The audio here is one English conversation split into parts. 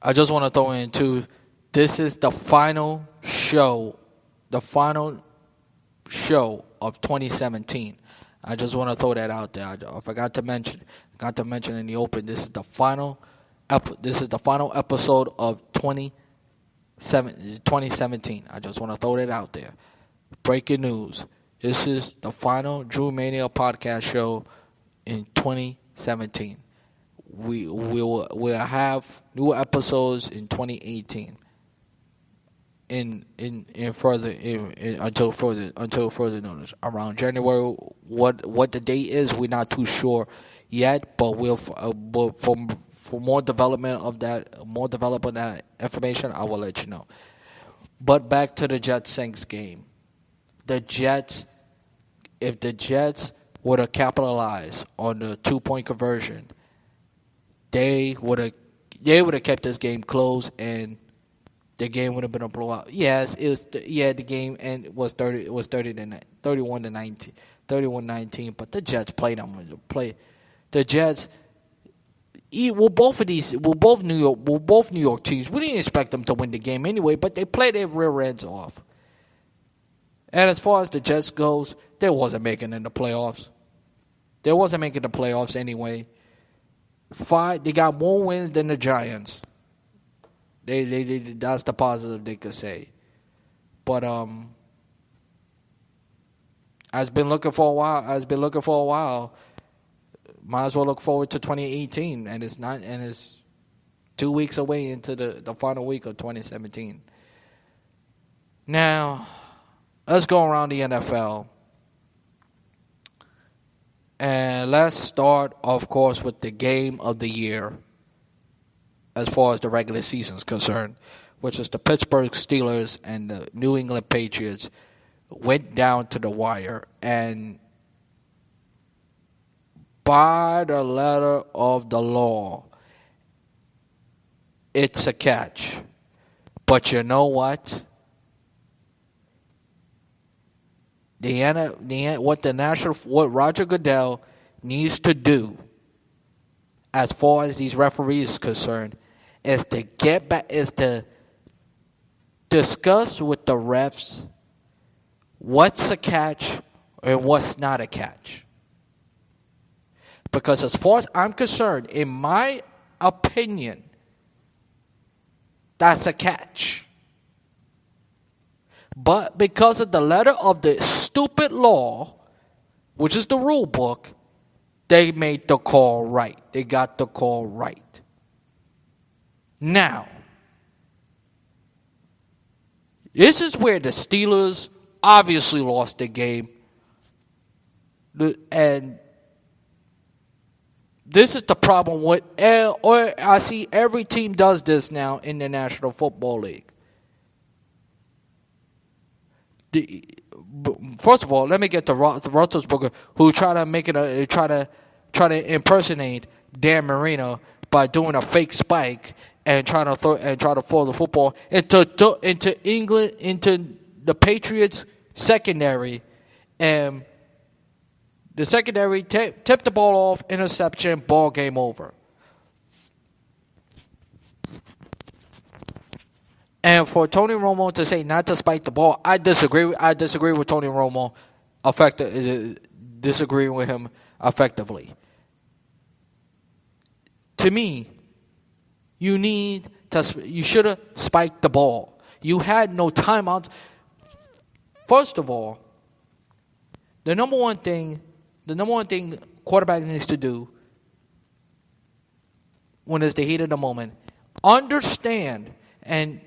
I just want to throw in too. This is the final show of 2017. I just want to throw that out there. I forgot to mention in the open. This is the final episode of 2017. I just want to throw that out there. Breaking news. This is the final Drew Mania podcast show in 2017. We'll have new episodes in 2018. Until further notice. Around January, what the date is, we're not too sure yet. But for more development of that information, I will let you know. But back to the Jets-Saints game. If the Jets would have capitalized on the 2-point conversion, they would have kept this game close, and the game would have been a blowout. Yes, it was. The game was 31-19, but the Jets played them. The Jets. Both New York teams. We didn't expect them to win the game anyway, but they played their rear ends off. And as far as the Jets goes, they wasn't making the playoffs. They wasn't making the playoffs anyway. They got more wins than the Giants. That's the positive they could say. But I've been looking for a while. Might as well look forward to 2018, and it's 2 weeks away into the final week of 2017. Now, let's go around the NFL. And let's start, of course, with the game of the year as far as the regular season is concerned, which is the Pittsburgh Steelers and the New England Patriots went down to the wire. And by the letter of the law, it's a catch. But you know what? What Roger Goodell needs to do, as far as these referees is concerned, is to discuss with the refs what's a catch and what's not a catch. Because as far as I'm concerned, in my opinion, that's a catch. But because of the letter of the stupid law, which is the rule book, they made the call right. They got the call right. Now, this is where the Steelers obviously lost the game. And this is the problem with, or I see every team does this now in the National Football League. First of all, let me get to Roethlisberger, who try to impersonate Dan Marino by doing a fake spike and try to throw the football into the Patriots secondary, and the secondary tipped the ball off, interception, ball game over. And for Tony Romo to say not to spike the ball, I disagree with Tony Romo. Disagree with him effectively. To me, you should have spiked the ball. You had no timeouts. First of all, the number one thing quarterback needs to do when it's the heat of the moment, understand and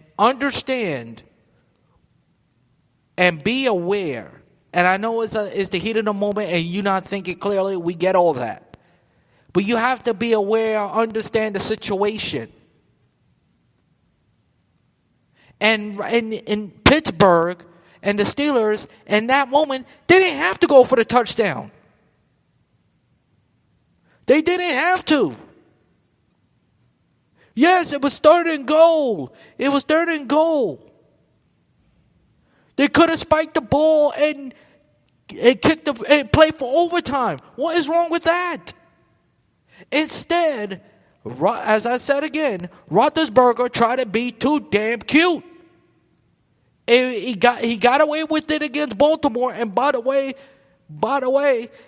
be aware. And I know it's the heat of the moment and you're not thinking clearly. We get all that. But you have to be aware, understand the situation. And in Pittsburgh and the Steelers, in that moment, they didn't have to go for the touchdown. They didn't have to. Yes, it was third and goal. They could have spiked the ball and kicked and played for overtime. What is wrong with that? Instead, as I said again, Roethlisberger tried to be too damn cute. And he got away with it against Baltimore. And by the way,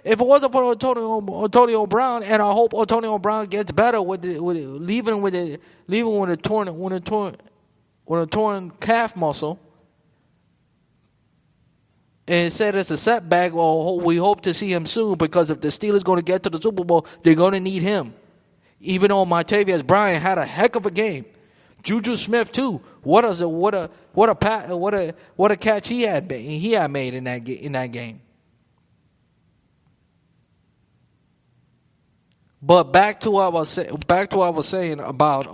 if it wasn't for Antonio Brown, and I hope Antonio Brown gets better with leaving with a torn calf muscle, and said it's a setback, well, we hope to see him soon, because if the Steelers going to get to the Super Bowl, they're going to need him. Even though Martavis Bryant had a heck of a game, Juju Smith too. What a catch he had made in that game. But back to what I was saying about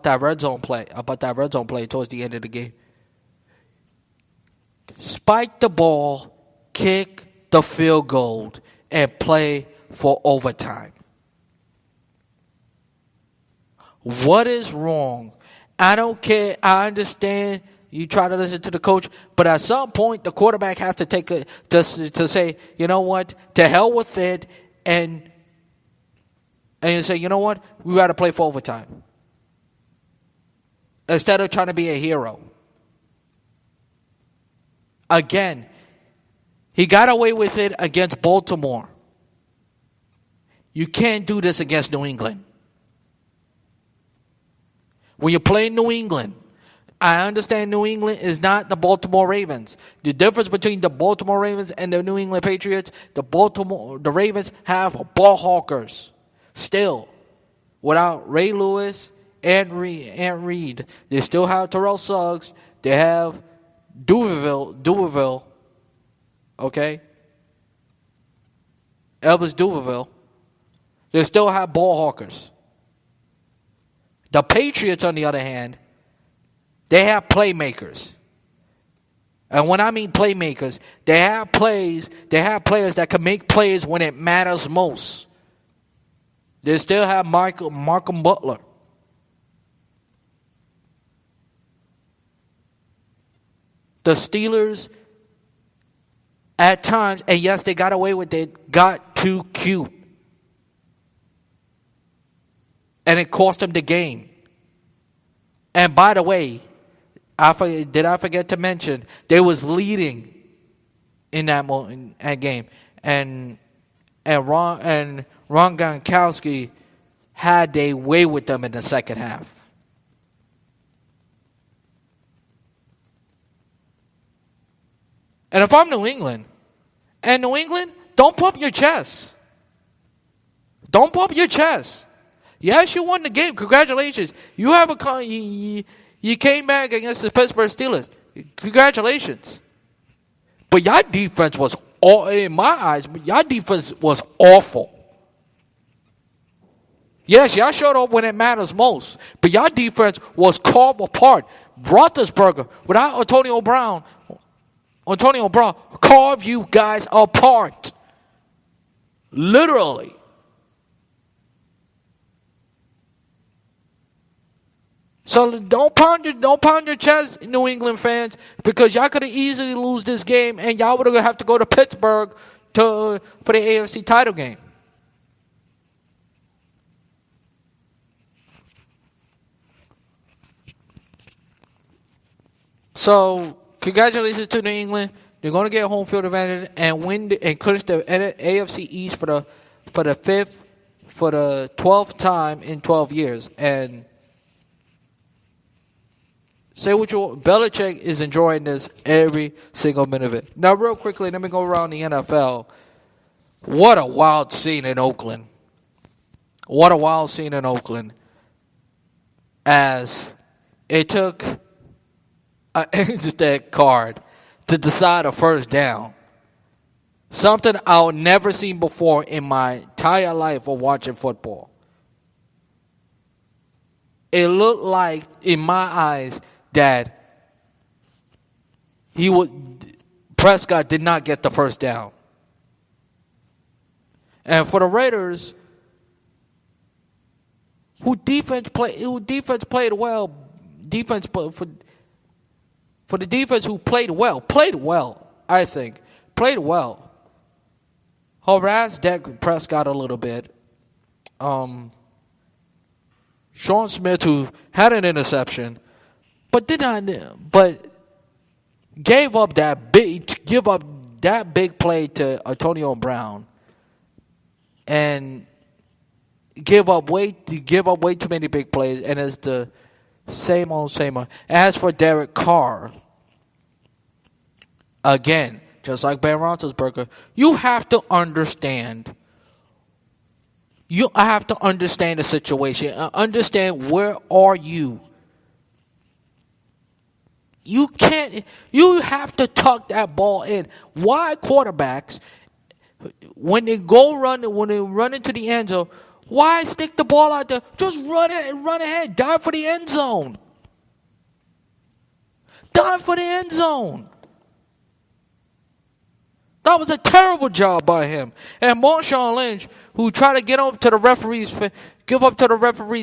that red zone play towards the end of the game. Spike the ball, kick the field goal, and play for overtime. What is wrong? I don't care. I understand you try to listen to the coach, but at some point the quarterback has to to say, you know what, to hell with it, and you say, you know what, we got to play for overtime instead of trying to be a hero. Again, he got away with it against Baltimore. You can't do this against New England. When you play New England, I understand New England is not the Baltimore Ravens. The difference between the Baltimore Ravens and the New England Patriots, the Ravens have ball hawkers. Still, without Ray Lewis and Reed, they still have Terrell Suggs. They have Duberville, okay? Elvis Duberville. They still have ball hawkers. The Patriots, on the other hand, they have playmakers. And when I mean playmakers, they have players that can make plays when it matters most. They still have Malcolm Butler. The Steelers, at times, and yes, they got away with it, got too cute. And it cost them the game. And by the way, did I forget to mention, they was leading in that game. And Ron Gronkowski had their way with them in the second half. And if I'm New England, don't pump your chest. Don't pump your chest. Yes, you won the game. Congratulations. You have you came back against the Pittsburgh Steelers. Congratulations. But your defense was, in my eyes, your defense was awful. Yes, y'all showed up when it matters most. But your defense was carved apart. Roethlisberger, without Antonio Brown carved you guys apart. Literally. So don't pound your chest, New England fans, because y'all could have easily lose this game, and y'all would have to go to Pittsburgh for the AFC title game. So congratulations to New England. They're going to get home field advantage and win and clinch the AFC East for the 12th time in 12 years. And say what you want, Belichick is enjoying this every single minute of it. Now, real quickly, let me go around the NFL. What a wild scene in Oakland. As it took an Instead card to decide a first down. Something I'll never seen before in my entire life of watching football. It looked like, in my eyes, that Prescott did not get the first down. And for the Raiders, who defense played well, for the defense who played well, I think, played well. harassed Dak Prescott a little bit. Sean Smith, who had an interception, but gave up that big play to Antonio Brown, and give up way too many big plays, and it's the same old. As for Derek Carr, again, just like Ben Roethlisberger, you have to understand. You have to understand the situation. Understand where are you. You have to tuck that ball in. Why quarterbacks, when they run into the end zone, why stick the ball out there? Just run ahead. Dive for the end zone. Dive for the end zone. That was a terrible job by him. And Marshawn Lynch, who tried to give up to the referee's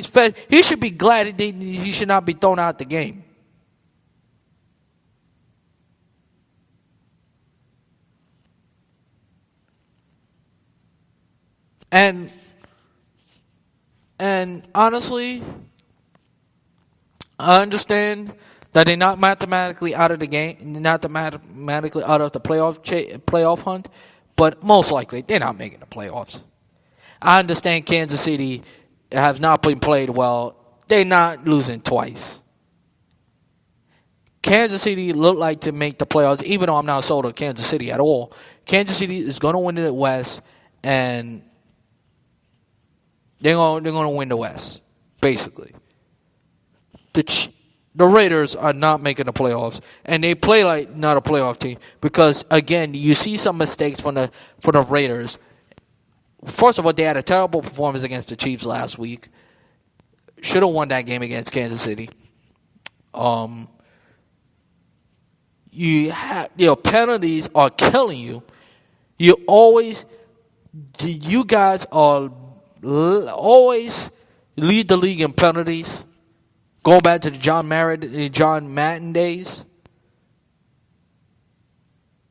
fed, he should be glad he should not be thrown out the game. And honestly, I understand that they're not mathematically out of the game, not mathematically out of the playoff hunt, but most likely they're not making the playoffs. I understand Kansas City has not been played well. They're not losing twice. Kansas City look like to make the playoffs, even though I'm not sold on Kansas City at all. Kansas City is going to win the West, and they're going to win the West, basically. The Raiders are not making the playoffs, and they play like not a playoff team because, again, you see some mistakes from the Raiders. First of all, they had a terrible performance against the Chiefs last week. Should have won that game against Kansas City. Penalties are killing you. You guys are always lead the league in penalties. Going back to the John Madden days.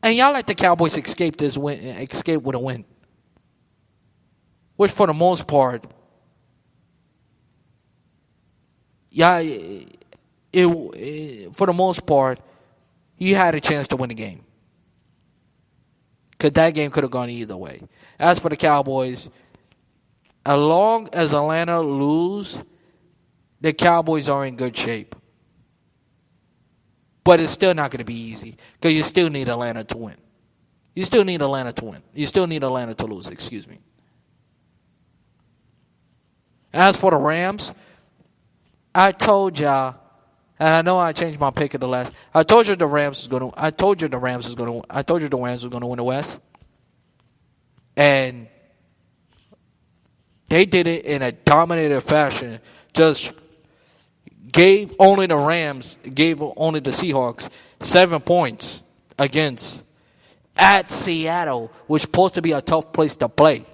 And y'all let the Cowboys escape with a win. Which for the most part, for the most part, you had a chance to win the game. Because that game could have gone either way. As for the Cowboys, as long as Atlanta lose, the Cowboys are in good shape. But it's still not going to be easy because you still need Atlanta to win. You still need Atlanta to lose, excuse me. As for the Rams, I told y'all, and I know I changed my pick at the last. I told you the Rams was going to win the West. And they did it in a dominated fashion. Just gave only the Seahawks 7 points at Seattle, which is supposed to be a tough place to play.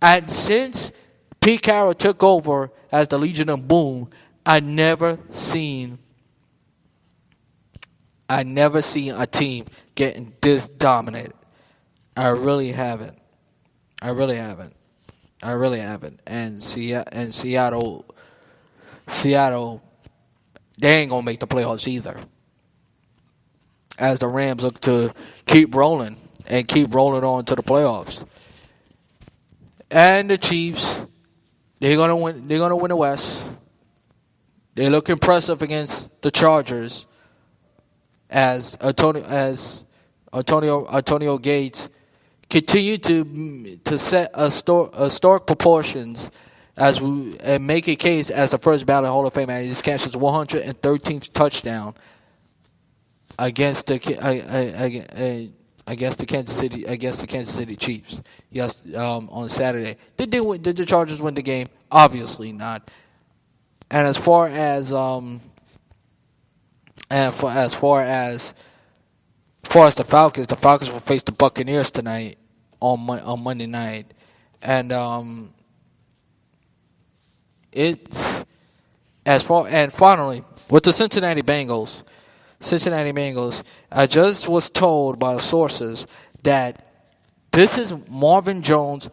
And since Pete Carroll took over as the Legion of Boom, I never seen a team getting this dominated. I really haven't. And Seattle, they ain't gonna make the playoffs either. As the Rams look to keep rolling on to the playoffs. And the Chiefs, they're gonna win the West. They look impressive against the Chargers as Antonio Gates continue to set historic proportions and make a case as the first ballot Hall of Fame. And he just catches 113th touchdown against the Kansas City Chiefs. Yes, on Saturday. Did the Chargers win the game? Obviously not. And as far as the Falcons will face the Buccaneers tonight on Monday night, and finally with the Cincinnati Bengals, I just was told by sources that This is Marvin Jones